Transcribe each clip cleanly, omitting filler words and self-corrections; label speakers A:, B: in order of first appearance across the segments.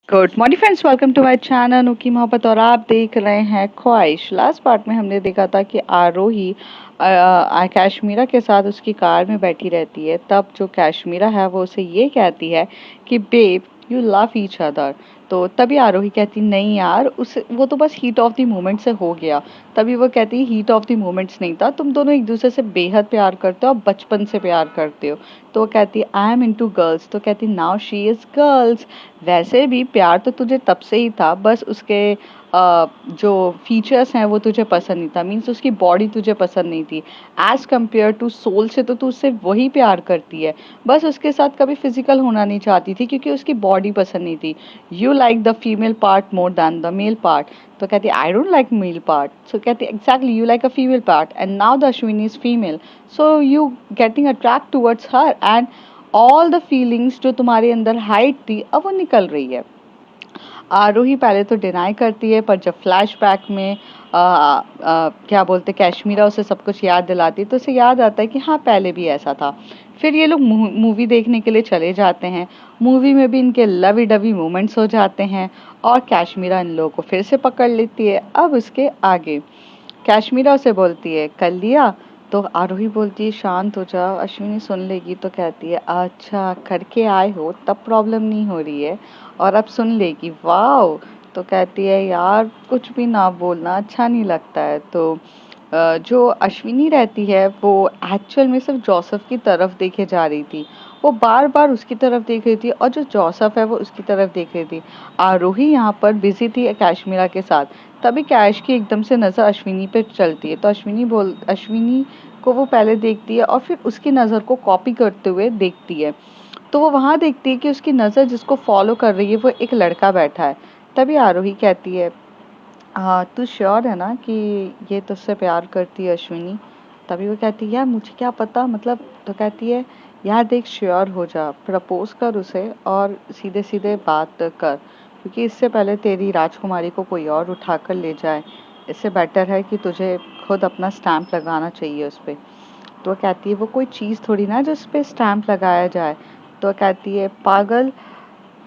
A: Good morning friends, welcome to my channel नुकी मोहब्बत। और आप देख रहे हैं ख्वाहिश। लास्ट पार्ट में हमने देखा था कि आरोही कैश्मीरा के साथ उसकी कार में बैठी रहती है। तब जो कैश्मीरा है वो उसे ये कहती है कि babe you love each other. तो तभी आरोही कहती नहीं यार, उस वो तो बस हीट ऑफ द मोमेंट से हो गया। तभी वो कहती हीट ऑफ द मोमेंट्स नहीं था, तुम दोनों एक दूसरे से बेहद प्यार करते हो और बचपन से प्यार करते हो। तो वो कहती आई एम इनटू गर्ल्स। तो कहती नाउ शी इज गर्ल्स। वैसे भी प्यार तो तुझे तब से ही था, बस उसके जो फीचर्स हैं वो तुझे पसंद नहीं था। मीन्स उसकी बॉडी तुझे पसंद नहीं थी। एज कम्पेयर टू सोल से तो तू उससे वही प्यार करती है, बस उसके साथ कभी फिजिकल होना नहीं चाहती थी क्योंकि उसकी बॉडी पसंद नहीं थी। You like the female part more than the male part. तो कहती I don't like male part. So कहती exactly you like a female part and now the Ashwini is female, so you getting attract towards her and all the feelings जो तुम्हारे अंदर hide थी अब वो निकल रही है। आरोही पहले तो डिनाई करती है, पर जब फ्लैशबैक में क्या बोलते कैश्मीरा उसे सब कुछ याद दिलाती है तो उसे याद आता है कि हाँ पहले भी ऐसा था। फिर ये लोग मूवी देखने के लिए चले जाते हैं। मूवी में भी इनके लवी डवी मोमेंट्स हो जाते हैं और कैश्मीरा इन लोगों को फिर से पकड़ लेती है। अब उसके आगे कैश्मीरा उसे बोलती है कर लिया। तो आरोही बोलती है शांत हो जा, अश्विनी सुन लेगी। तो कहती है अच्छा करके आए हो तब प्रॉब्लम नहीं हो रही है और अब सुन लेगी, वाओ। तो कहती है यार कुछ भी ना बोलना अच्छा नहीं लगता है। तो जो अश्विनी रहती है वो एक्चुअल में सिर्फ जोसेफ की तरफ देखे जा रही थी। वो बार बार उसकी तरफ देख रही थी और जो जोसेफ है वो उसकी तरफ देख रही थी। आरोही यहाँ पर बिजी थी कैश्मीरा के साथ। तभी कैश की एकदम से नज़र अश्विनी पे चलती है। तो अश्विनी को वो पहले देखती है और फिर उसकी नज़र को कॉपी करते हुए देखती है। तो वो वहाँ देखती है कि उसकी नज़र जिसको फॉलो कर रही है वो एक लड़का बैठा है। तभी आरोही कहती है हाँ तू श्योर है ना कि ये तुझसे प्यार करती है अश्विनी। तभी वो कहती है यार मुझे क्या पता, मतलब। तो कहती है यार देख श्योर हो जा, प्रपोज कर उसे और सीधे सीधे बात कर, क्योंकि इससे पहले तेरी राजकुमारी को कोई और उठा कर ले जाए। इससे बेटर है कि तुझे खुद अपना स्टैम्प लगाना चाहिए उस पर। तो वो कहती है वो कोई चीज़ थोड़ी ना जिस पे स्टैम्प लगाया जाए। तो वो कहती है पागल,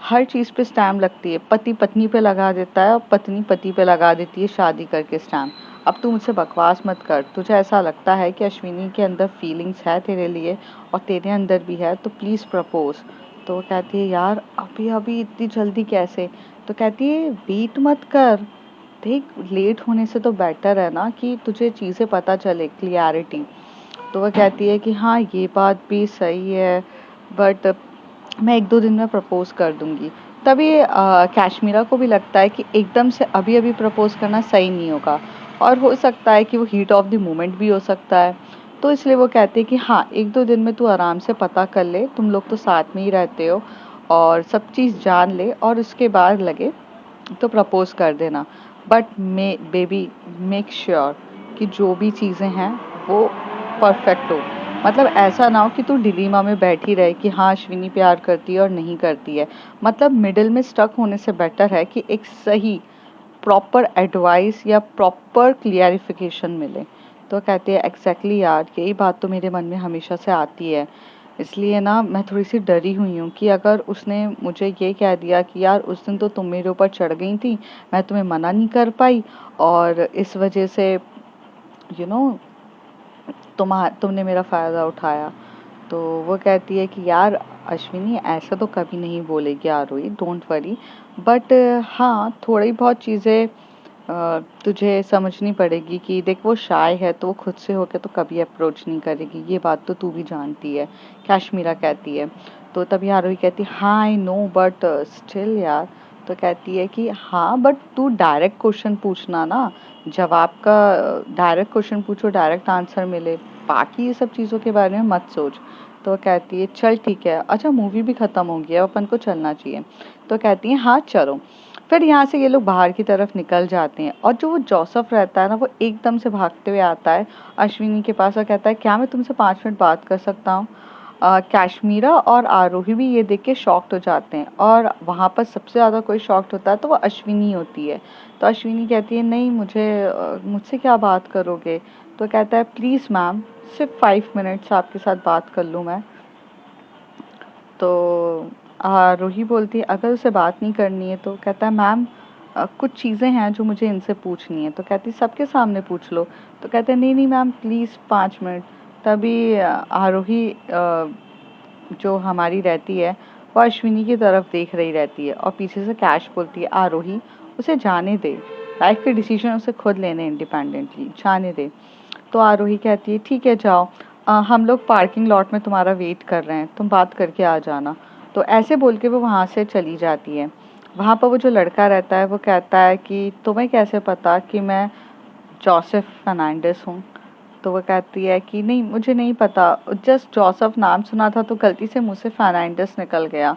A: हर चीज़ पे स्टैम्प लगती है। पति पत्नी पे लगा देता है और पत्नी पति पे लगा देती है शादी करके स्टैम्प। अब तू मुझसे बकवास मत कर। तुझे ऐसा लगता है कि अश्विनी के अंदर फीलिंग्स है तेरे लिए और तेरे अंदर भी है, तो प्लीज़ प्रपोज। तो वो कहती है यार अभी अभी इतनी जल्दी कैसे। तो कहती है वेट मत कर, देख लेट होने से तो बेटर है ना कि तुझे चीज़ें पता चले, क्लियरिटी। तो वह कहती है कि हाँ ये बात भी सही है, बट मैं एक दो दिन में प्रपोज कर दूंगी। तभी कैश्मीरा को भी लगता है कि एकदम से अभी अभी प्रपोज करना सही नहीं होगा और हो सकता है कि वो हीट ऑफ द मोमेंट भी हो सकता है। तो इसलिए वो कहते हैं कि हाँ एक दो दिन में तू आराम से पता कर ले, तुम लोग तो साथ में ही रहते हो, और सब चीज़ जान ले और उसके बाद लगे तो प्रपोज कर देना। But may baby make sure कि जो भी चीज़ें हैं वो परफेक्ट हो। मतलब ऐसा ना हो कि तू डिलीमा में बैठी रहे कि हाँ अश्विनी प्यार करती है और नहीं करती है। मतलब मिडिल में स्टक होने से बेटर है कि एक सही प्रॉपर एडवाइस या प्रॉपर क्लियरिफिकेशन मिले। तो कहते हैं एग्जैक्टली यार यही बात तो मेरे मन में हमेशा से आती है। इसलिए ना मैं थोड़ी सी डरी हुई हूँ कि अगर उसने मुझे ये कह दिया कि यार उस दिन तो तुम मेरे ऊपर चढ़ गई थी, मैं तुम्हें मना नहीं कर पाई और इस वजह से यू नो तुमने मेरा फ़ायदा उठाया। तो वो कहती है कि यार अश्विनी ऐसा तो कभी नहीं बोलेगी आरोही, डोंट वरी। बट हाँ थोड़ी बहुत चीज़ें तुझे समझनी पड़ेगी कि देख वो शाय है तो वो खुद से होके तो कभी अप्रोच नहीं करेगी, ये बात तो तू भी जानती है, कैश्मीरा कहती है। तो तभी आरोही कहती है हाँ आई नो बट स्टिल यार। तो कहती है कि हाँ बट तू डायरेक्ट क्वेश्चन पूछना ना, जवाब का डायरेक्ट क्वेश्चन पूछो, डायरेक्ट आंसर मिले, बाकी ये सब चीज़ों के बारे में मत सोच। तो वो कहती है चल ठीक है, अच्छा मूवी भी ख़त्म हो गया, अपन को चलना चाहिए। तो कहती है हाँ चलो। फिर यहाँ से ये लोग बाहर की तरफ निकल जाते हैं और जो वो जोसेफ रहता है ना वो एकदम से भागते हुए आता है अश्विनी के पास और कहता है क्या मैं तुमसे 5 मिनट बात कर सकता हूँ। कैश्मीरा और आरोही भी ये देख के शॉक्ड हो जाते हैं और वहाँ पर सबसे ज़्यादा कोई शॉक्ड होता है तो वो अश्विनी होती है। तो अश्विनी कहती है नहीं मुझसे क्या बात करोगे। तो कहता है प्लीज़ मैम सिर्फ 5 मिनट्स आपके साथ बात कर लूँ मैं। तो रूही बोलती है अगर उसे बात नहीं करनी है तो कहता है मैम कुछ चीज़ें हैं जो मुझे इनसे पूछनी है। तो कहती सबके सामने पूछ लो। तो कहते नहीं नहीं मैम प्लीज़ 5 मिनट। तभी आरोही जो हमारी रहती है वो अश्विनी की तरफ देख रही रहती है और पीछे से कैश बोलती है आरोही उसे जाने दे, लाइफ के डिसीजन उसे खुद लेने इंडिपेंडेंटली, जाने दे। तो आरोही कहती है ठीक है जाओ, हम लोग पार्किंग लॉट में तुम्हारा वेट कर रहे हैं, तुम बात करके आ जाना। तो ऐसे बोल के वो वहाँ से चली जाती है। वहाँ पर वो जो लड़का रहता है वो कहता है कि तुम्हें कैसे पता कि मैं जोसेफ फर्नांडिस हूँ। तो वो कहती है कि नहीं मुझे नहीं पता, जस्ट जोसेफ नाम सुना था तो गलती से मुँह से फर्नांडिस निकल गया।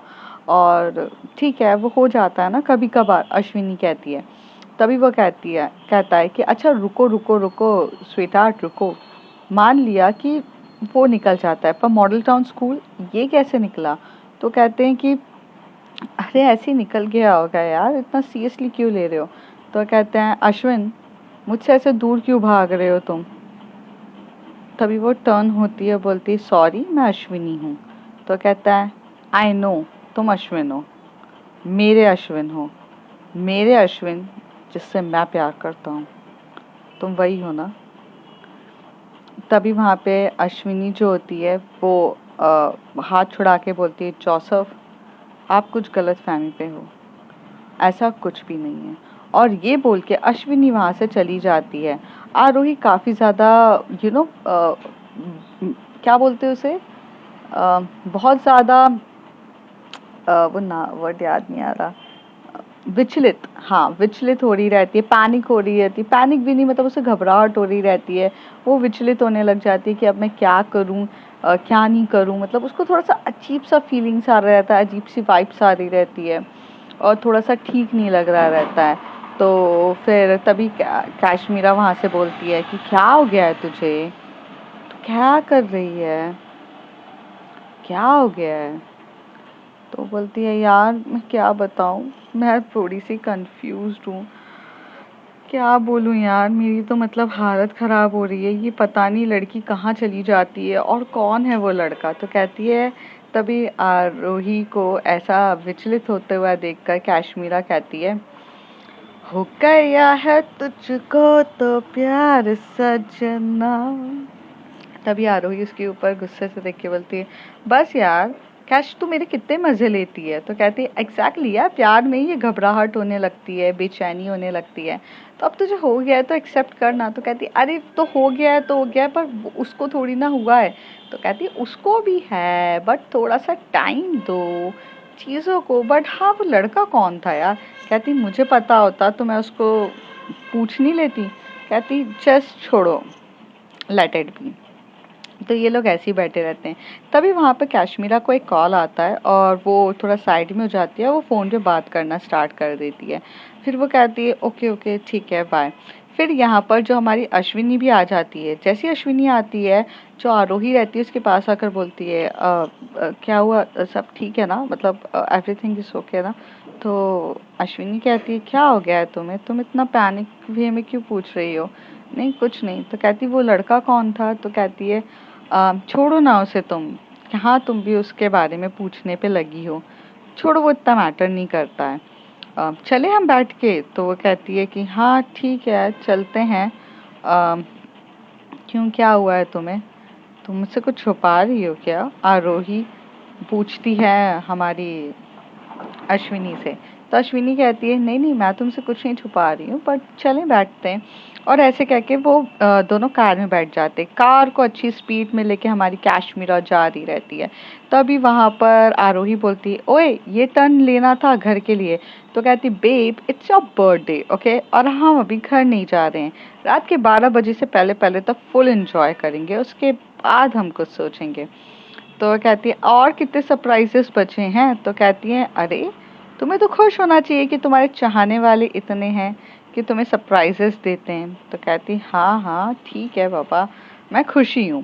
A: और ठीक है वो हो जाता है ना कभी कभार, अश्विनी कहती है। तभी वो कहता है कि अच्छा रुको रुको रुको स्वीटहार्ट रुको, मान लिया कि वो निकल जाता है पर मॉडल टाउन स्कूल ये कैसे निकला। तो कहते हैं कि अरे ऐसे ही निकल गया होगा यार, इतना सीरियसली क्यों ले रहे हो। तो कहते हैं अश्विन मुझसे ऐसे दूर क्यों भाग रहे हो तुम। तभी वो टर्न होती है, बोलती है सॉरी मैं अश्विनी हूँ। तो कहता है आई नो तुम अश्विन हो, मेरे अश्विन हो, मेरे अश्विन जिससे मैं प्यार करता हूँ, तुम वही हो ना। तभी वहाँ पे अश्विनी जो होती है वो हाथ छुड़ा के बोलती है जोसेफ आप कुछ गलत फहमी पे हो, ऐसा कुछ भी नहीं है। और ये बोल के अश्विनी वहाँ से चली जाती है। आरोही काफ़ी ज़्यादा यू नो क्या बोलते हैं उसे, बहुत ज़्यादा वो ना वर्ड याद नहीं आ रहा, विचलित, हाँ विचलित हो रही रहती है, पैनिक हो रही रहती है, पैनिक भी नहीं मतलब उसे घबराहट हो रही रहती है। वो विचलित होने लग जाती है कि अब मैं क्या करूं, क्या नहीं करूं, मतलब उसको थोड़ा सा अजीब सा फीलिंग्स आ रहा रहता है, अजीब सी वाइब्स आ रही रहती है और थोड़ा सा ठीक नहीं लग रहा रहता है। तो फिर तभी काश्मीरा वहाँ से बोलती है कि क्या हो गया है तुझे, तो क्या कर रही है, क्या हो गया है। तो बोलती है यार मैं क्या बताऊं, मैं थोड़ी सी कंफ्यूज्ड हूँ, क्या बोलूं यार, मेरी तो मतलब हालत ख़राब हो रही है, ये पता नहीं लड़की कहाँ चली जाती है और कौन है वो लड़का। तो कहती है तभी आरोही को ऐसा विचलित होते हुआ देखकर काश्मीरा कहती है हो गया है तुझको तो प्यार सजना। तभी आरोही उसके ऊपर गुस्से से देख के बोलती है बस यार कैश तू मेरे कितने मजे लेती है। तो कहती है एग्जैक्टली यार प्यार में ही ये घबराहट होने लगती है, बेचैनी होने लगती है, तो अब तुझे हो गया है तो एक्सेप्ट करना। तो कहती अरे तो हो गया है तो हो गया है पर उसको थोड़ी ना हुआ है। तो कहती उसको भी है बट थोड़ा सा टाइम दो चीज़ों को। बट हाँ वो लड़का कौन था यार। कहती मुझे पता होता तो मैं उसको पूछ नहीं लेती। कहती जस्ट छोड़ो, लेट इट बी। तो ये लोग ऐसे ही बैठे रहते हैं। तभी वहाँ पे काश्मीरा को एक कॉल आता है और वो थोड़ा साइड में हो जाती है, वो फ़ोन पे बात करना स्टार्ट कर देती है। फिर वो कहती है ओके ओके ठीक है बाय। फिर यहाँ पर जो हमारी अश्विनी भी आ जाती है। जैसी अश्विनी आती है जो आरोही रहती है उसके पास आकर बोलती है क्या हुआ, सब ठीक है ना, मतलब एवरीथिंग इज ओके ना। तो अश्विनी कहती है क्या हो गया है तुम्हें, तुम इतना पैनिक वे में क्यों पूछ रही हो। नहीं कुछ नहीं। तो कहती वो लड़का कौन था। तो कहती है छोड़ो ना उसे तुम, हाँ तुम भी उसके बारे में पूछने पे लगी हो, छोड़ो वो इतना मैटर नहीं करता है, चले हम बैठ के। तो वो कहती है कि हाँ ठीक है चलते हैं। क्यों क्या हुआ है तुम्हें, तुम मुझसे कुछ छुपा रही हो क्या, आरोही पूछती है हमारी अश्विनी से। तो अश्विनी कहती है नहीं नहीं मैं तुमसे कुछ नहीं छुपा रही हूँ पर चलें बैठते हैं। और ऐसे कह के वो दोनों कार में बैठ जाते हैं। कार को अच्छी स्पीड में लेके हमारी काश्मीरा जा रही रहती है। तभी वहाँ पर आरोही बोलती है ओए ये टर्न लेना था घर के लिए। तो कहती babe it's your birthday okay, और हम अभी घर नहीं जा रहे हैं, रात के 12 बजे से पहले पहले तक फुल एंजॉय करेंगे, उसके बाद हम कुछ सोचेंगे। तो कहती है और कितने सरप्राइजेस बचे हैं। तो कहती है अरे तुम्हें तो खुश होना चाहिए कि तुम्हारे चाहने वाले इतने हैं कि तुम्हें सरप्राइजेस देते हैं। तो कहती हाँ हाँ ठीक है पापा मैं खुशी हूँ।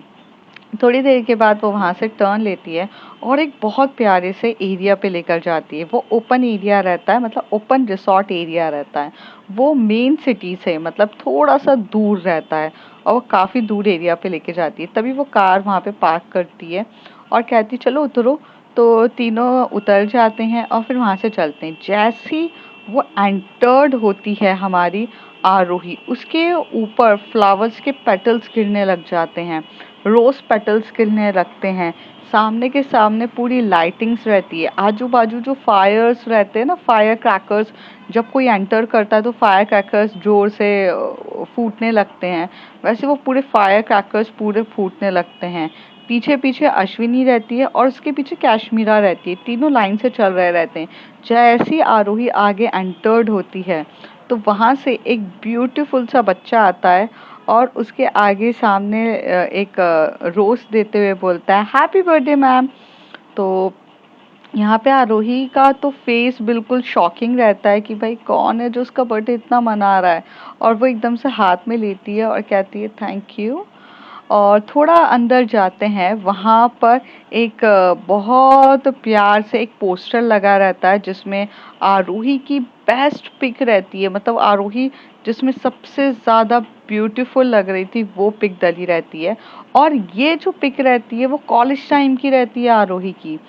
A: थोड़ी देर के बाद वो वहाँ से टर्न लेती है और एक बहुत प्यारे से एरिया पे लेकर जाती है। वो ओपन एरिया रहता है, मतलब ओपन रिसॉर्ट एरिया रहता है। वो मेन सिटी से मतलब थोड़ा सा दूर रहता है और वो काफ़ी दूर एरिया पे लेके जाती है। तभी वो कार वहाँ पे पार्क करती है और कहती चलो उतरो, तो तीनों उतर जाते हैं और फिर वहाँ से चलते हैं। जैसी वो एंटर्ड होती है हमारी आरोही, उसके ऊपर फ्लावर्स के पेटल्स गिरने लग जाते हैं, रोज पेटल्स गिरने लगते हैं। सामने के सामने पूरी लाइटिंग्स रहती है, आजू बाजू जो फायर्स रहते हैं ना, फायर क्रैकर्स, जब कोई एंटर करता है तो फायर क्रैकर्स जोर से फूटने लगते हैं, वैसे वो पूरे फायर क्रैकर्स पूरे फूटने लगते हैं। पीछे पीछे अश्विनी रहती है और उसके पीछे कैश्मीरा रहती है, तीनों लाइन से चल रहे रहते हैं। जैसी आरोही आगे एंटर्ड होती है तो वहां से एक ब्यूटीफुल सा बच्चा आता है और उसके आगे सामने एक रोज देते हुए बोलता है हैप्पी बर्थडे मैम। तो यहाँ पे आरोही का तो फेस बिल्कुल शॉकिंग रहता है कि भाई कौन है जो उसका बर्थडे इतना मना रहा है, और वो एकदम से हाथ में लेती है और कहती है थैंक यू। और थोड़ा अंदर जाते हैं, वहाँ पर एक बहुत प्यार से एक पोस्टर लगा रहता है जिसमें आरोही की बेस्ट पिक रहती है, मतलब आरोही जिसमें सबसे ज़्यादा ब्यूटीफुल लग रही थी वो पिक डली रहती है। और ये जो पिक रहती है वो कॉलेज टाइम की रहती है आरोही की,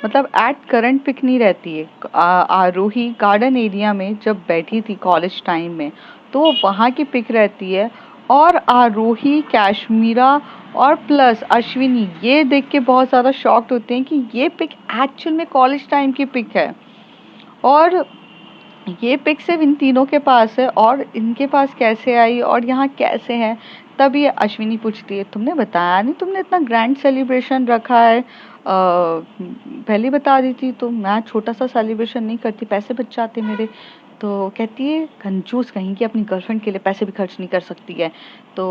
A: मतलब एट करंट पिक नहीं रहती है। आरोही गार्डन एरिया में जब बैठी थी कॉलेज टाइम में तो वहाँ की पिक रहती है। और आरोही, कैश्मीरा और प्लस अश्विनी ये देख के बहुत ज़्यादा शॉक्ड होते हैं कि ये पिक एक्चुअल में कॉलेज टाइम की पिक है, और ये पिक सिर्फ इन तीनों के पास है, और इनके पास कैसे आई और यहाँ कैसे है। तब ये अश्विनी पूछती है तुमने बताया नहीं, तुमने इतना ग्रैंड सेलिब्रेशन रखा है, पहले बता दी थी तो मैं छोटा सा सेलिब्रेशन नहीं करती, पैसे बच जाते मेरे। तो कहती है कंजूस कहीं की, अपनी गर्लफ्रेंड के लिए पैसे भी खर्च नहीं कर सकती है। तो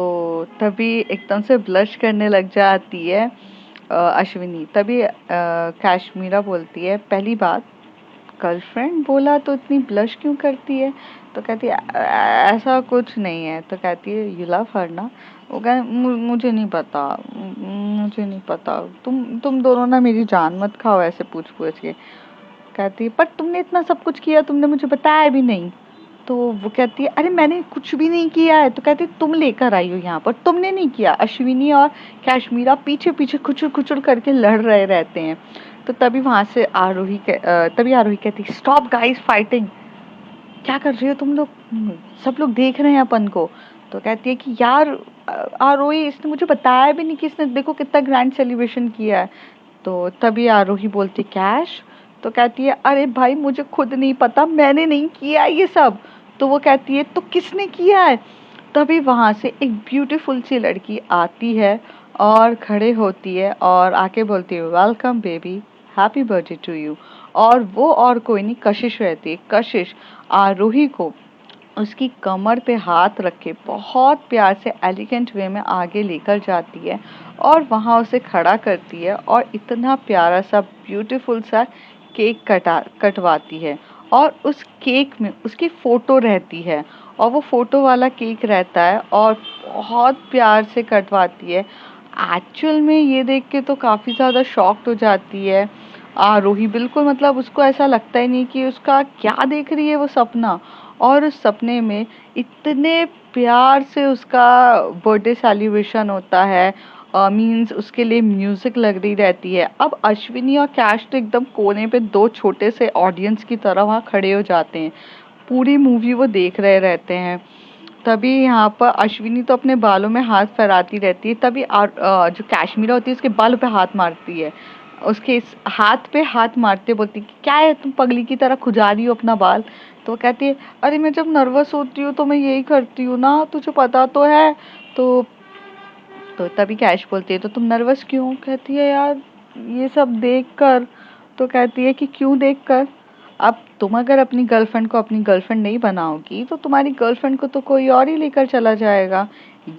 A: तभी एकदम से ब्लश करने लग जाती है अश्विनी। तभी कैश्मीरा बोलती है पहली बात, गर्लफ्रेंड बोला तो इतनी ब्लश क्यों करती है? तो कहती है ऐसा कुछ नहीं है। तो कहती है यू लव हर ना? वो कह मुझे नहीं पता, मुझे नहीं पता, तुम दोनों ना मेरी जान मत खाओ ऐसे पूछ पूछ के। कहती है पर तुमने इतना सब कुछ किया, तुमने मुझे बताया भी नहीं। तो वो कहती है अरे मैंने कुछ भी नहीं किया है। तो कहती है तुम लेकर आई हो यहाँ पर, तुमने नहीं किया। अश्विनी और कैश्मीरा पीछे पीछे खुचुर खुचुर करके लड़ रहे रहते हैं। तो तभी वहां से तभी आरोही कहती है स्टॉप गाइस फाइटिंग, क्या कर रहे हो तुम लोग, सब लोग देख रहे हैं अपन को। तो कहती है कि यार आरोही इसने मुझे बताया भी नहीं कि इसने देखो कितना ग्रैंड सेलिब्रेशन किया है। तो तभी आरोही बोलती कैश? तो कहती है अरे भाई मुझे खुद नहीं पता, मैंने नहीं किया ये सब। तो वो कहती है तो किसने किया है? तभी वहां से एक ब्यूटीफुल सी लड़की आती है और खड़े होती है और आके बोलती है welcome baby, happy birthday to you. और वो और कोई नहीं, कशिश रहती है। कशिश आरोही को उसकी कमर पे हाथ रख के बहुत प्यार से एलिगेंट वे में आगे लेकर जाती है और वहाँ उसे खड़ा करती है और इतना प्यारा सा ब्यूटीफुल सा केक कटवाती है। और उस केक में उसकी फोटो रहती है, और वो फोटो वाला केक रहता है और बहुत प्यार से कटवाती है। एक्चुअल में ये देख के तो काफ़ी ज़्यादा शॉक्ड हो जाती है आरोही, बिल्कुल मतलब उसको ऐसा लगता ही नहीं कि उसका क्या देख रही है वो सपना। और उस सपने में इतने प्यार से उसका बर्थडे सेलिब्रेशन होता है, मीन्स उसके लिए म्यूजिक लग रही रहती है। अब अश्विनी और कैश तो एकदम कोने पे दो छोटे से ऑडियंस की तरह वहाँ खड़े हो जाते हैं, पूरी मूवी वो देख रहे रहते हैं। तभी यहाँ पर अश्विनी तो अपने बालों में हाथ फहराती रहती है, तभी जो कैश्मीरा होती है उसके बालों पे हाथ मारती है, उसके इस हाथ पे हाथ मारते बोलती है क्या है तुम पगली की तरह खुजा रही हो अपना बाल? तो वो कहती है अरे मैं जब नर्वस होती हूँ तो मैं यही करती हूँ ना, तुझे पता तो है। तो तभी कैश बोलती है तो तुम नर्वस क्यों? कहती है यार ये सब देख कर। तो कहती है कि क्यों देख कर? अब तुम अगर अपनी गर्लफ्रेंड को अपनी गर्लफ्रेंड नहीं बनाओगी तो तुम्हारी गर्लफ्रेंड को तो कोई और ही लेकर चला जाएगा।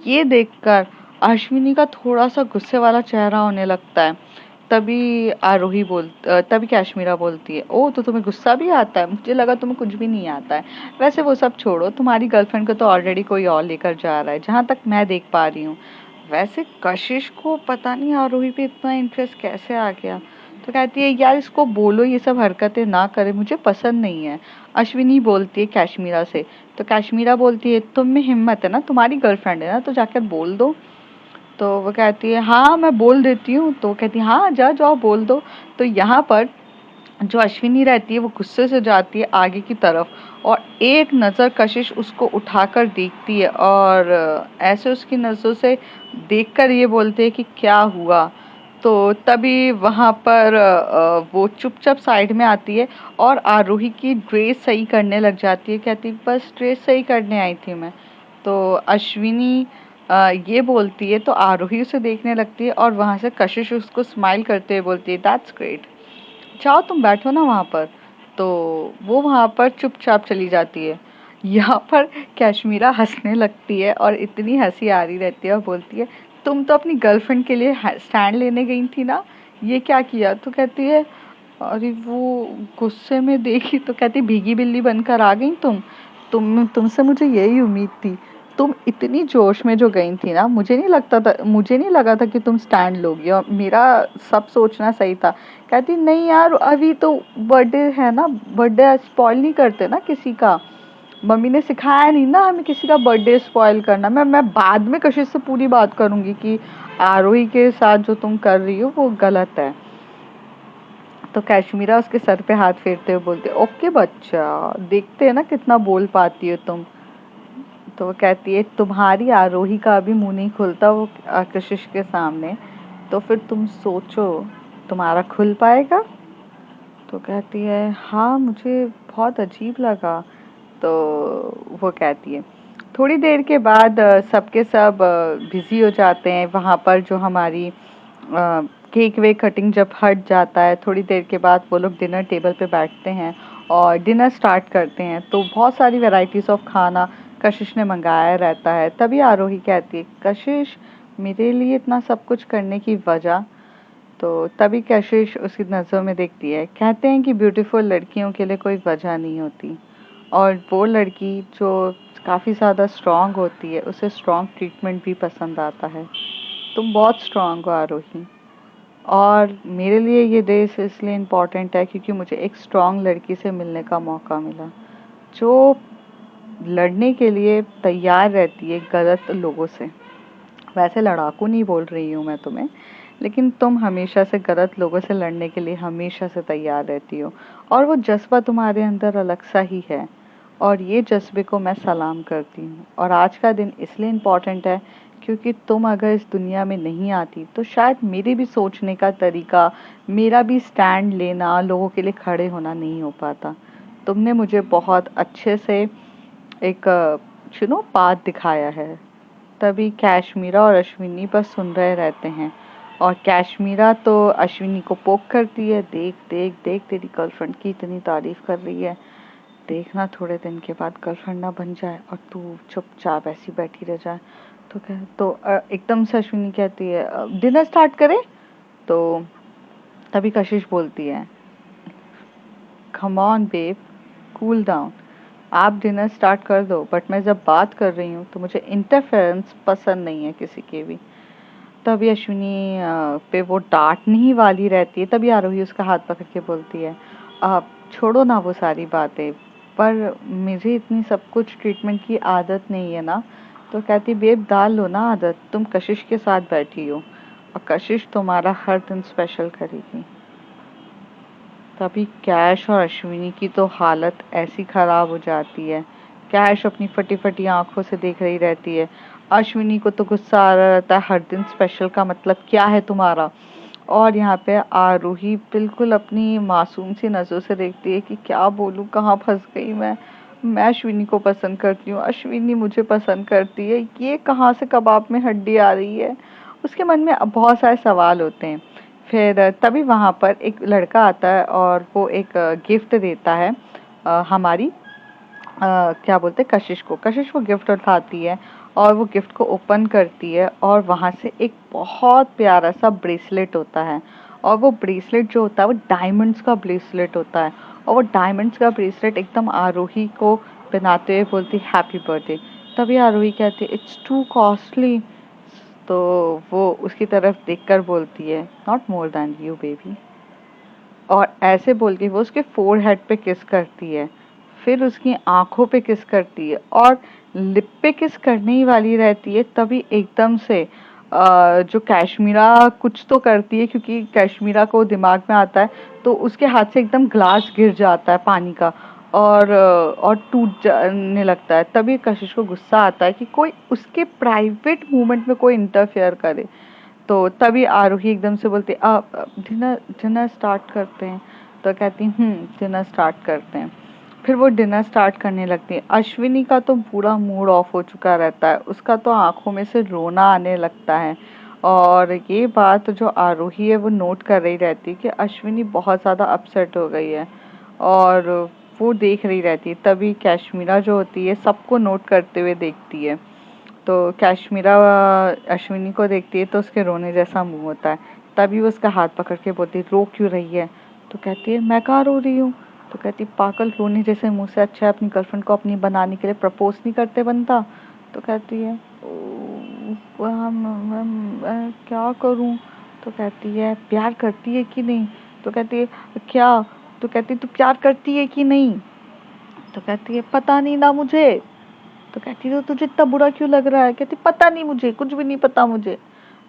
A: ये देखकर अश्विनी का थोड़ा सा गुस्से वाला चेहरा होने लगता है। तभी कैश्मीरा बोलती है ओ तो तुम्हें गुस्सा भी आता है, मुझे लगा तुम्हें कुछ भी नहीं आता है। वैसे वो सब छोड़ो, तुम्हारी गर्लफ्रेंड को तो ऑलरेडी कोई और लेकर जा रहा है जहाँ तक मैं देख पा रही हूँ। वैसे कशिश को पता नहीं आरोही पे इतना इंटरेस्ट कैसे आ गया। तो कहती है यार इसको बोलो ये सब हरकतें ना करे, मुझे पसंद नहीं है। अश्विनी बोलती है कैश्मीरा से। तो कैश्मीरा बोलती है तुम में हिम्मत है ना, तुम्हारी गर्लफ्रेंड है ना तो जाकर बोल दो। तो वो कहती है हाँ मैं बोल देती हूँ। तो वो कहती है हाँ जाओ बोल दो। तो यहाँ पर जो अश्विनी रहती है वो गुस्से से जाती है आगे की तरफ, और एक नज़र कशिश उसको उठाकर देखती है, और ऐसे उसकी नज़रों से देखकर ये बोलते हैं कि क्या हुआ। तो तभी वहाँ पर वो चुपचाप साइड में आती है और आरोही की ड्रेस सही करने लग जाती है। कहती बस ड्रेस सही करने आई थी मैं। तो अश्विनी ये बोलती है तो आरोही उसे देखने लगती है, और वहाँ से कशिश उसको स्माइल करते हुए बोलती है दैट्स ग्रेट, जाओ तुम बैठो ना वहाँ पर। तो वो वहाँ पर चुपचाप चली जाती है। यहाँ पर कैश्मीरा हंसने लगती है, और इतनी हंसी आ रही रहती है, और बोलती है तुम तो अपनी गर्लफ्रेंड के लिए स्टैंड लेने गई थी ना, ये क्या किया। तो कहती है अरे वो गुस्से में देखी, तो कहती भीगी बिल्ली बनकर आ गई तुमसे मुझे यही उम्मीद थी। तुम इतनी जोश में जो गई थी ना, मुझे नहीं लगा था कि तुम स्टैंड लोगी, और मेरा सब सोचना सही था। कहती नहीं यार अभी तो बर्थडे है ना, बर्थडे स्पॉइल नहीं करते ना किसी का। मम्मी ने सिखाया नहीं ना हमें किसी का बर्थडे स्पॉइल करना। मैं बाद में कशिश से पूरी बात करूंगी कि आरोही के साथ जो तुम कर रही हो वो गलत है। तो कैश्मीरा उसके सर पे हाथ फेरते हुए बोलती है ओके बच्चा, देखते हैं ना कितना बोल पाती हो तुम। तो वो कहती है तुम्हारी आरोही का अभी मुंह नहीं खुलता वो कशिश के सामने, तो फिर तुम सोचो तुम्हारा खुल पाएगा। तो कहती है हाँ मुझे बहुत अजीब लगा। तो वो कहती है थोड़ी देर के बाद सबके सब बिजी हो जाते हैं वहाँ पर। जो हमारी केक वेक कटिंग जब हट जाता है, थोड़ी देर के बाद वो लोग डिनर टेबल पे बैठते हैं और डिनर स्टार्ट करते हैं। तो बहुत सारी वैरायटीज ऑफ खाना कशिश ने मंगाया रहता है। तभी आरोही कहती है कशिश मेरे लिए इतना सब कुछ करने की वजह। तो तभी कशिश उसकी नज़रों में देखती है। कहते हैं कि ब्यूटीफुल लड़कियों के लिए कोई वजह नहीं होती, और वो लड़की जो काफ़ी ज़्यादा स्ट्रांग होती है उसे स्ट्रांग ट्रीटमेंट भी पसंद आता है। तुम बहुत स्ट्रांग हो आरोही, और मेरे लिए ये देश इसलिए इम्पोर्टेंट है क्योंकि मुझे एक स्ट्रांग लड़की से मिलने का मौका मिला, जो लड़ने के लिए तैयार रहती है गलत लोगों से। वैसे लड़ाकू नहीं बोल रही हूँ मैं तुम्हें, लेकिन तुम हमेशा से गलत लोगों से लड़ने के लिए हमेशा से तैयार रहती हो, और वो जज्बा तुम्हारे अंदर अलग सा ही है, और ये जज्बे को मैं सलाम करती हूँ। और आज का दिन इसलिए इम्पोर्टेंट है क्योंकि तुम अगर इस दुनिया में नहीं आती तो शायद मेरे भी सोचने का तरीका, मेरा भी स्टैंड लेना, लोगों के लिए खड़े होना नहीं हो पाता। तुमने मुझे बहुत अच्छे से एक पाथ दिखाया है। तभी कैश्मीरा और अश्विनी बस सुन रहे रहते हैं, और कैश्मीरा तो अश्विनी को पोक करती है देख देख देख तेरी गर्लफ्रेंड की इतनी तारीफ कर रही है, देखना थोड़े दिन के बाद गर्लफ्रेंड ना बन जाए और तू चुपचाप ऐसी बैठी रह जाए। एकदम से अश्विनी कहती है डिनर स्टार्ट करें। तो तभी कशिश बोलती है come on babe, cool down, आप डिनर स्टार्ट कर दो, बट मैं जब बात कर रही हूँ तो मुझे इंटरफेरेंस पसंद नहीं है किसी के भी। तभी अश्विनी पे वो डांटने ही वाली रहती है, तभी आरोही उसका हाथ पकड़ के बोलती है आप छोड़ो ना वो सारी बातें, पर मुझे इतनी सब कुछ ट्रीटमेंट की आदत नहीं है ना। तो कहती बेब डाल लो ना आदत, तुम कशिश के साथ बैठी हो और कशिश तुम्हारा हर दिन स्पेशल करेगी। तभी कैश और अश्विनी की तो हालत ऐसी खराब हो जाती है। कैश अपनी फटी फटी आंखों से देख रही रहती है। अश्विनी को तो गुस्सा आ रहा रहता है, हर दिन स्पेशल का मतलब क्या है तुम्हारा। और यहाँ पे आरूही बिल्कुल अपनी मासूम सी नजरों से देखती है कि क्या बोलूँ, कहाँ फंस गई मैं अश्विनी को पसंद करती हूँ, अश्विनी मुझे पसंद करती है, ये कहाँ से कबाब में हड्डी आ रही है। उसके मन में बहुत सारे सवाल होते हैं। फिर तभी वहाँ पर एक लड़का आता है और वो एक गिफ्ट देता है हमारी क्या बोलते हैं कशिश को गिफ्ट उठाती है, और वो गिफ्ट को ओपन करती है, और वहाँ से एक बहुत प्यारा सा ब्रेसलेट होता है। और वो ब्रेसलेट जो होता है वो डायमंड्स का ब्रेसलेट होता है, और वो डायमंड्स का ब्रेसलेट एकदम आरोही को पहनाते हुए बोलती हैप्पी बर्थडे। तभी आरोही कहती है इट्स टू कॉस्टली। तो वो उसकी तरफ देखकर बोलती है not more than you baby, और ऐसे बोल के वो उसके फोरहेड पे किस करती है, फिर उसकी आंखों पे किस करती है, और लिप पे किस करने ही वाली रहती है। तभी एकदम से जो कैश्मीरा कुछ तो करती है, क्योंकि कैश्मीरा को दिमाग में आता है, तो उसके हाथ से एकदम ग्लास गिर जाता है पानी का, और टूट जाने लगता है। तभी कशिश को गुस्सा आता है कि कोई उसके प्राइवेट मूवमेंट में कोई इंटरफेयर करे। तो तभी आरोही एकदम से बोलती डिनर डिनर स्टार्ट करते हैं। तो कहती डिनर स्टार्ट करते हैं। फिर वो डिनर स्टार्ट करने लगती है। अश्विनी का तो पूरा मूड ऑफ हो चुका रहता है, उसका तो आंखों में से रोना आने लगता है। और ये बात जो आरोही है वो नोट कर रही रहती है कि अश्विनी बहुत ज़्यादा अपसेट हो गई है, और वो देख रही रहती है। तभी कैश्मीरा जो होती है सबको नोट करते हुए देखती है। तो कैश्मीरा अश्विनी को देखती है तो उसके रोने जैसा मुंह होता है। तभी वो उसका हाथ पकड़ के बोलती है, रो क्यों रही है? तो कहती है, मैं कहाँ रो रही हूँ? तो कहती, पागल, रोने जैसे मुंह से अच्छा है अपनी गर्लफ्रेंड को अपनी बनाने के लिए प्रपोज नहीं करते बनता। तो कहती है, मैं क्या करूँ? तो कहती है, प्यार करती है कि नहीं? तो कहती है, क्या? तो कहती, तू प्यार करती है कि नहीं? तो कहती है, पता नहीं ना मुझे। तो कहती है, तो तुझे इतना बुरा क्यों लग रहा है? कहती, पता नहीं, मुझे कुछ भी नहीं पता, मुझे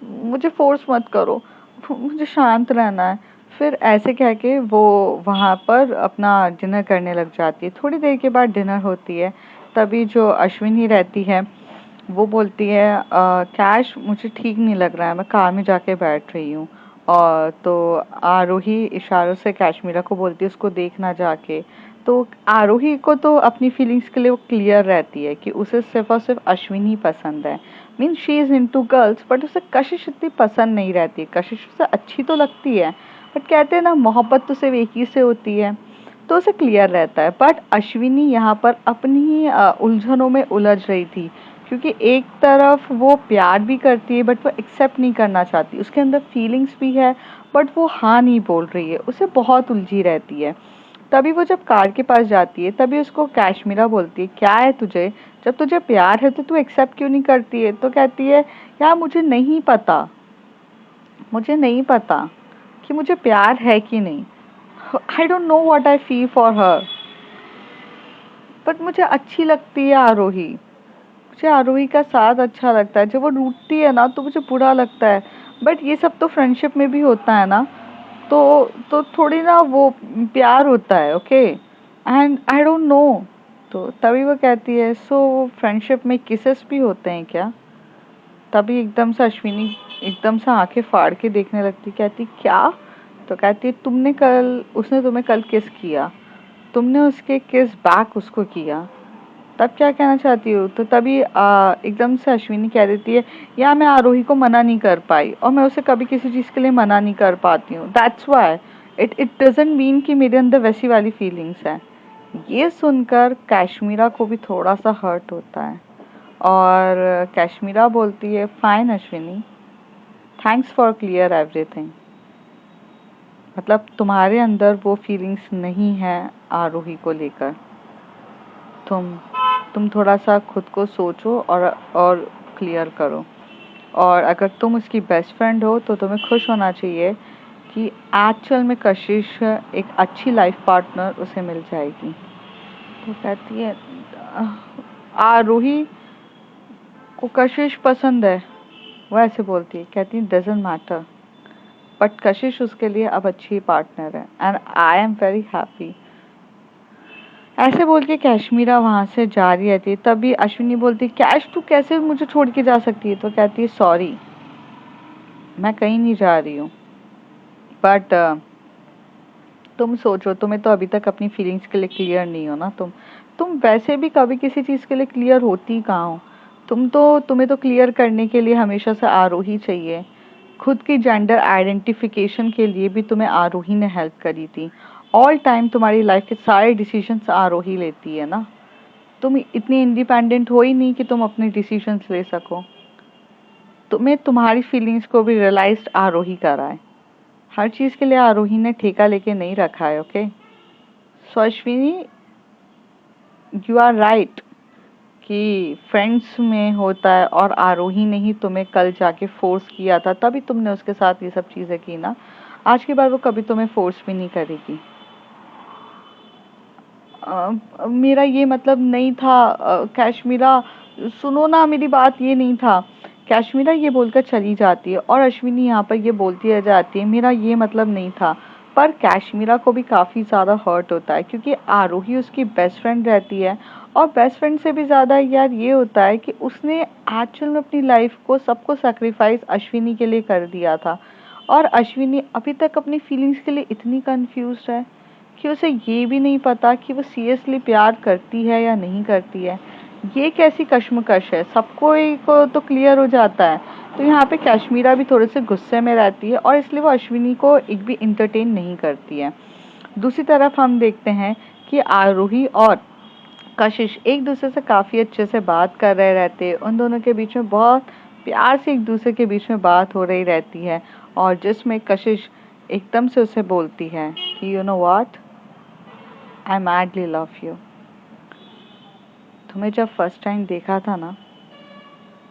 A: मुझे फोर्स मत करो, मुझे शांत रहना है। फिर ऐसे कह के वो वहाँ पर अपना डिनर करने लग जाती है। थोड़ी देर के बाद डिनर होती है। तभी जो अश्विनी रहती है वो बोलती है, कैश, मुझे ठीक नहीं लग रहा है, मैं कार में जाके बैठ रही हूँ। और तो आरोही इशारों से कैशमीरा को बोलती है उसको देखना जाके। तो आरोही को तो अपनी फीलिंग्स के लिए वो क्लियर रहती है कि उसे सिर्फ और सिर्फ अश्विनी पसंद है। Mean she is into girls, but उसे कशिश इतनी पसंद नहीं रहती। कशिश उसे अच्छी तो लगती है, बट कहते हैं ना, मोहब्बत तो सिर्फ एक ही से होती है। तो उसे क्लियर रहता है। बट अश्विनी यहाँ पर अपनी ही उलझनों में उलझ रही थी, क्योंकि एक तरफ वो प्यार भी करती है बट वो एक्सेप्ट नहीं करना चाहती, उसके अंदर फीलिंग्स भी है, बट वो हाँ नहीं बोल रही है, उसे बहुत उलझी रहती है। तभी वो जब कार के पास जाती है तभी उसको कैशमीरा बोलती है, क्या है तुझे? जब तुझे प्यार है तो तू एक्सेप्ट क्यों नहीं करती है? तो कहती है, यार मुझे नहीं पता, मुझे नहीं पता कि मुझे प्यार है कि नहीं। I don't know what I feel for her, but मुझे अच्छी लगती है आरोही। मुझे आरोही का साथ अच्छा लगता है। जब वो रूठती है ना तो मुझे बुरा लगता है। बट ये सब तो फ्रेंडशिप में भी होता है ना, तो थोड़ी ना वो प्यार होता है, okay, and I don't know. तो तभी वो कहती है, सो फ्रेंडशिप में किसेस भी होते हैं क्या? तभी एकदम से अश्विनी एकदम से आंखें फाड़ के देखने लगती, कहती, क्या? तो कहती है, तुमने कल उसने तुम्हें कल किस किया, तुमने उसके किस बैक उसको किया, तब क्या कहना चाहती हो? तो तभी एकदम से अश्विनी कह देती है, या मैं आरोही को मना नहीं कर पाई, और मैं उसे कभी किसी चीज़ के लिए मना नहीं कर पाती हूँ, that's why. It doesn't mean कि मेरे अंदर वैसी वाली फीलिंग्स है। ये सुनकर कैशमीरा को भी थोड़ा सा हर्ट होता है, और कैशमीरा बोलती है, fine Ashwini, thanks for clear everything. मतलब तुम्हारे अंदर वो फीलिंग्स नहीं है आरोही को लेकर। तुम तुम थोड़ा सा खुद को सोचो और क्लियर करो। और अगर तुम उसकी बेस्ट फ्रेंड हो तो तुम्हें खुश होना चाहिए कि एक्चुअल में कशिश एक अच्छी लाइफ पार्टनर उसे मिल जाएगी। तो कहती है, आरोही को कशिश पसंद है। वो ऐसे बोलती है, कहती है, डजेंट मैटर, बट कशिश उसके लिए अब अच्छी पार्टनर है, and I am very happy. ऐसे बोल के कैशमीरा वहां से जा रही रहती है। तभी अश्विनी बोलती, कैश, तू कैसे मुझे छोड़ के जा सकती है? तो कहती है, सॉरी, मैं कहीं नहीं जा रही हूँ, बट तुम सोचो, तुम्हें तो अभी तक अपनी फीलिंग्स के लिए क्लियर नहीं हो ना। तुम वैसे भी कभी किसी चीज़ के लिए क्लियर होती कहाँ हो? तुम्हें तो क्लियर करने के लिए हमेशा से आरोही चाहिए। खुद की जेंडर आइडेंटिफिकेशन के लिए भी तुम्हें आरोही ने हेल्प करी थी। ऑल टाइम तुम्हारी लाइफ के सारे डिसीजंस आरोही लेती है ना। तुम इतनी इंडिपेंडेंट हो ही नहीं कि तुम अपने डिसीजंस ले सको। तुम्हें तुम्हारी फीलिंग्स को भी रियलाइज आरोही करा है। हर चीज़ के लिए आरोही ने ठेका लेके नहीं रखा है, okay? So Ashwini, you are right कि फ्रेंड्स में होता है, और आरोही ने ही तुम्हें कल जाके फोर्स किया था, तभी तुमने उसके साथ ये सब चीज़ें की ना। आज के बाद वो कभी तुम्हें फोर्स भी नहीं करेगी। मेरा ये मतलब नहीं था, कैशमीरा, सुनो ना, मेरी बात ये नहीं था कैशमीरा ये बोलकर चली जाती है और अश्विनी यहाँ पर ये बोलती रह जाती है मेरा ये मतलब नहीं था। पर कैशमीरा को भी काफ़ी ज़्यादा हर्ट होता है क्योंकि आरोही उसकी बेस्ट फ्रेंड रहती है और बेस्ट फ्रेंड से भी ज़्यादा यार ये होता है कि उसने एक्चुअल में अपनी लाइफ को सबको सेक्रीफाइस अश्विनी के लिए कर दिया था और अश्विनी अभी तक अपनी फीलिंग्स के लिए इतनी कंफ्यूज है कि उसे ये भी नहीं पता कि वो सीरियसली प्यार करती है या नहीं करती है। ये कैसी कश्मकश है, सबको ही को तो क्लियर हो जाता है। तो यहाँ पे कश्मीरा भी थोड़े से गुस्से में रहती है और इसलिए वो अश्विनी को एक भी इंटरटेन नहीं करती है। दूसरी तरफ हम देखते हैं कि आरोही और कशिश एक दूसरे से काफ़ी अच्छे से बात कर रहे रहते हैं। उन दोनों के बीच में बहुत प्यार से एक दूसरे के बीच में बात हो रही रहती है और जिसमें कशिश एकदम से उसे बोलती है कि you know what, I madly love you. तुम्हें जब फर्स्ट टाइम देखा था ना,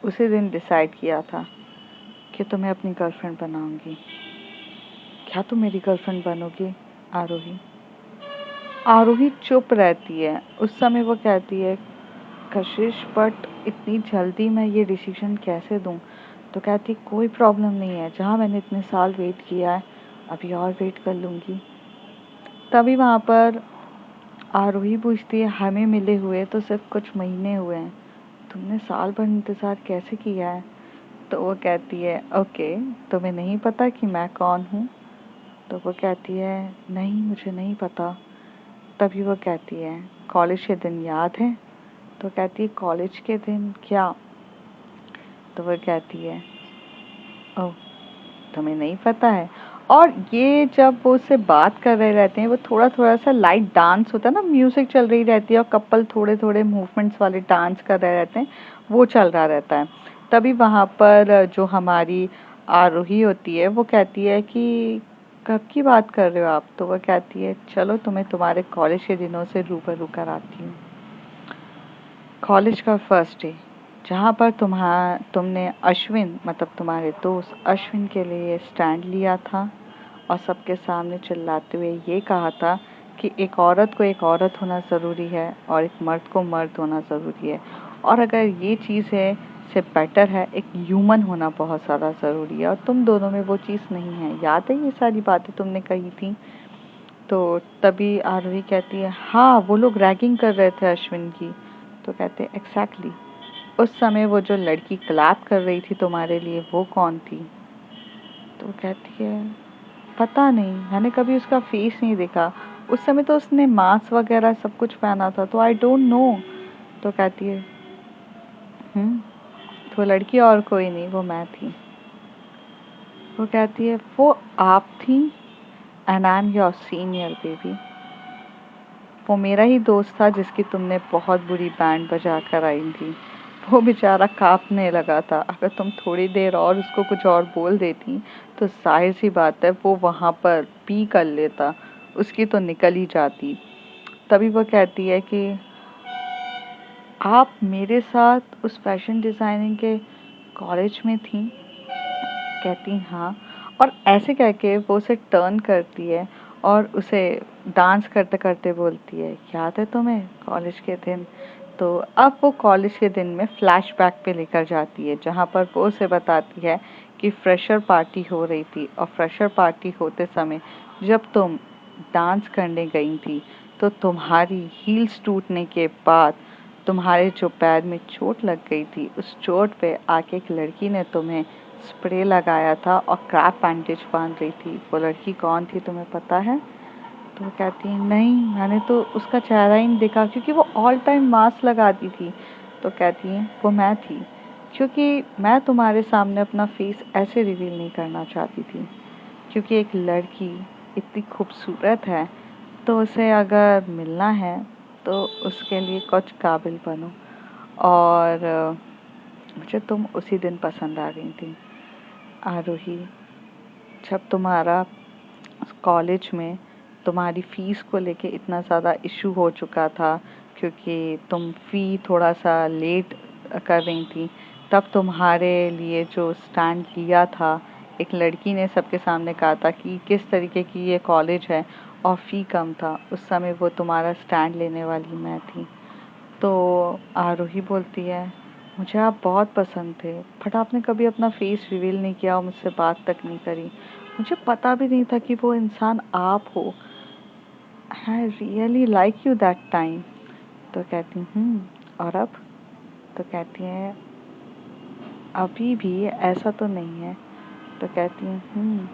A: उसी दिन डिसाइड किया था कि तुम्हें अपनी गर्लफ्रेंड बनाऊंगी। क्या तुम मेरी गर्लफ्रेंड बनोगी आरोही? आरोही चुप रहती है। उस समय वो कहती है कशिश बट इतनी जल्दी मैं ये डिसीजन कैसे दूं? तो कहती कोई प्रॉब्लम नहीं है, जहाँ मैंने इतने साल वेट किया है अभी और वेट कर लूंगी। तभी वहाँ पर आरोही पूछती है हमें मिले हुए तो सिर्फ कुछ महीने हुए हैं, तुमने साल भर इंतज़ार कैसे किया है? तो वो कहती है ओके, तुम्हें नहीं पता कि मैं कौन हूँ? तो वो कहती है नहीं, मुझे नहीं पता। तभी वो कहती है कॉलेज के दिन याद है? तो कहती है कॉलेज के दिन क्या? तो वो कहती है ओह, तुम्हें नहीं पता है। और ये जब वो उससे बात कर रहे रहते हैं, वो थोड़ा थोड़ा सा लाइट डांस होता है ना, म्यूजिक चल रही रहती है और कपल थोड़े थोड़े मूवमेंट्स वाले डांस कर रहे रहते हैं, वो चल रहा रहता है। तभी वहाँ पर जो हमारी आरोही होती है वो कहती है कि कब की बात कर रहे हो आप? तो वो कहती है चलो तुम्हें तुम्हारे कॉलेज के दिनों से रूबरू कराती हूँ। कॉलेज का फर्स्ट डे, जहाँ पर तुमने अश्विन मतलब तुम्हारे दोस्त अश्विन के लिए स्टैंड लिया था और सबके सामने चिल्लाते हुए ये कहा था कि एक औरत को एक औरत होना ज़रूरी है और एक मर्द को मर्द होना ज़रूरी है, और अगर ये चीज़ है से बेटर है एक ह्यूमन होना बहुत ज़्यादा ज़रूरी है, और तुम दोनों में वो चीज़ नहीं है। याद है ये सारी बातें तुमने कही थी? तो तभी आरोही कहती है हाँ, वो लोग रैगिंग कर रहे थे अश्विन की। तो कहते हैं एग्जैक्टली, उस समय वो जो लड़की क्लैप कर रही थी तुम्हारे लिए वो कौन थी? तो वो कहती है पता नहीं, मैंने कभी उसका फेस नहीं देखा, उस समय तो उसने मास्क वगैरह सब कुछ पहना था, तो आई डोंट नो। तो कहती है वो लड़की और कोई नहीं, वो मैं थी। वो कहती है वो आप थी and I am your senior baby. वो मेरा ही दोस्त था जिसकी तुमने बहुत बुरी बैंड बजा कर आई थी। वो बेचारा कांपने लगा था, अगर तुम थोड़ी देर और उसको कुछ और बोल देती तो जाहिर सी बात है वो वहाँ पर पी कर लेता, उसकी तो निकल ही जाती। तभी वो कहती है कि आप मेरे साथ उस फैशन डिज़ाइनिंग के कॉलेज में थी? कहती हाँ। और ऐसे कह के वो उसे टर्न करती है और उसे डांस करते करते बोलती है याद है तुम्हें कॉलेज के दिन? तो अब वो कॉलेज के दिन में फ्लैशबैक पे लेकर जाती है, जहाँ पर वो उसे बताती है कि फ्रेशर पार्टी हो रही थी और फ्रेशर पार्टी होते समय जब तुम डांस करने गई थी तो तुम्हारी हील्स टूटने के बाद तुम्हारे जो पैर में चोट लग गई थी, उस चोट पे आके एक लड़की ने तुम्हें स्प्रे लगाया था और क्रैप बैंडेज बांध रही थी। वो लड़की कौन थी तुम्हें पता है? तो वो कहती है नहीं, मैंने तो उसका चेहरा ही नहीं देखा क्योंकि वो ऑल टाइम मास्क लगाती थी। तो कहती है वो मैं थी, क्योंकि मैं तुम्हारे सामने अपना फेस ऐसे रिवील नहीं करना चाहती थी, क्योंकि एक लड़की इतनी खूबसूरत है तो उसे अगर मिलना है तो उसके लिए कुछ काबिल बनो, और मुझे तुम उसी दिन पसंद आ गई थी आरोही, जब तुम्हारा कॉलेज में तुम्हारी फ़ीस को लेके इतना ज़्यादा इशू हो चुका था क्योंकि तुम फ़ी थोड़ा सा लेट कर रही थी, तब तुम्हारे लिए जो स्टैंड लिया था, एक लड़की ने सबके सामने कहा था कि किस तरीके की ये कॉलेज है और फ़ी कम था, उस समय वो तुम्हारा स्टैंड लेने वाली मैं थी। तो आरोही बोलती है मुझे आप बहुत पसंद थे, बट आपने कभी अपना फेस रिवील नहीं किया और मुझसे बात तक नहीं करी। मुझे पता भी नहीं था कि वो इंसान आप हो। I really like you that time. तो कहती और अब? तो कहती है अभी भी ऐसा तो नहीं है। तो कहती हूँ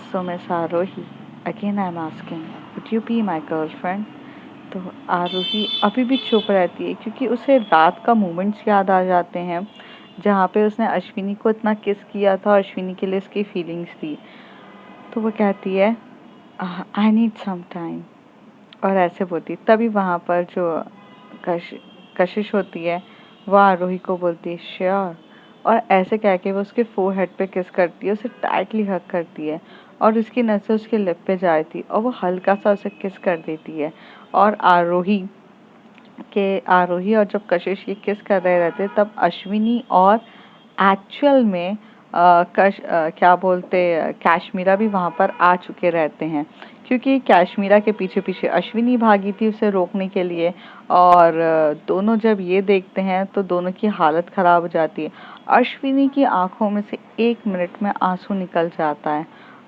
A: so miss Arohi, again I am asking would you be my girlfriend? तो आरोही अभी भी चुप रहती है क्योंकि उसे रात का मोमेंट्स याद आ जाते हैं जहाँ पे उसने अश्विनी को इतना किस किया था और अश्विनी के लिए उसकी फीलिंग्स थी। तो वो कहती है आई नीड सम टाइम, और ऐसे बोलती। तभी वहाँ पर जो कश कशिश होती है वो आरोही को बोलती है श्योर, और ऐसे कह के वो उसके फोरहेड पे किस करती है, उसे टाइटली हग करती है और उसकी नज़र उसके लिप पे जाती और वो हल्का सा उसे किस कर देती है। और आरोही और जब कशिश ये किस कर रहे रहते तब अश्विनी और एक्चुअल में क्या बोलते कैश्मीरा भी वहाँ पर आ चुके रहते हैं, क्योंकि कैश्मीरा के पीछे पीछे अश्विनी भागी थी उसे रोकने के लिए। और दोनों जब ये देखते हैं तो दोनों की हालत ख़राब हो जाती है। अश्विनी की आंखों में से 1 मिनट में आंसू निकल जाता है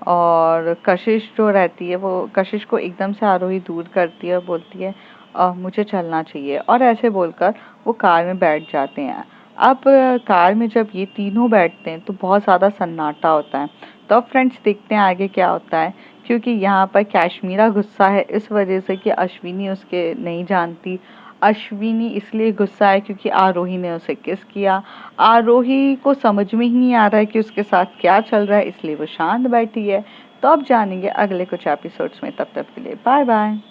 A: और कशिश जो रहती है वो कशिश को एकदम से आरोही दूर करती है और बोलती है मुझे चलना चाहिए, और ऐसे बोलकर वो कार में बैठ जाते हैं। अब कार में जब ये तीनों बैठते हैं तो बहुत ज़्यादा सन्नाटा होता है। तो अब फ्रेंड्स देखते हैं आगे क्या होता है, क्योंकि यहाँ पर कैश्मीरा गुस्सा है इस वजह से कि अश्विनी उसके नहीं जानती। अश्विनी इसलिए गुस्सा है क्योंकि आरोही ने उसे किस किया। आरोही को समझ में ही नहीं आ रहा है कि उसके साथ क्या चल रहा है, इसलिए वो शांत बैठी है। तो अब जानेंगे अगले कुछ एपिसोड्स में। तब तक के लिए बाय बाय।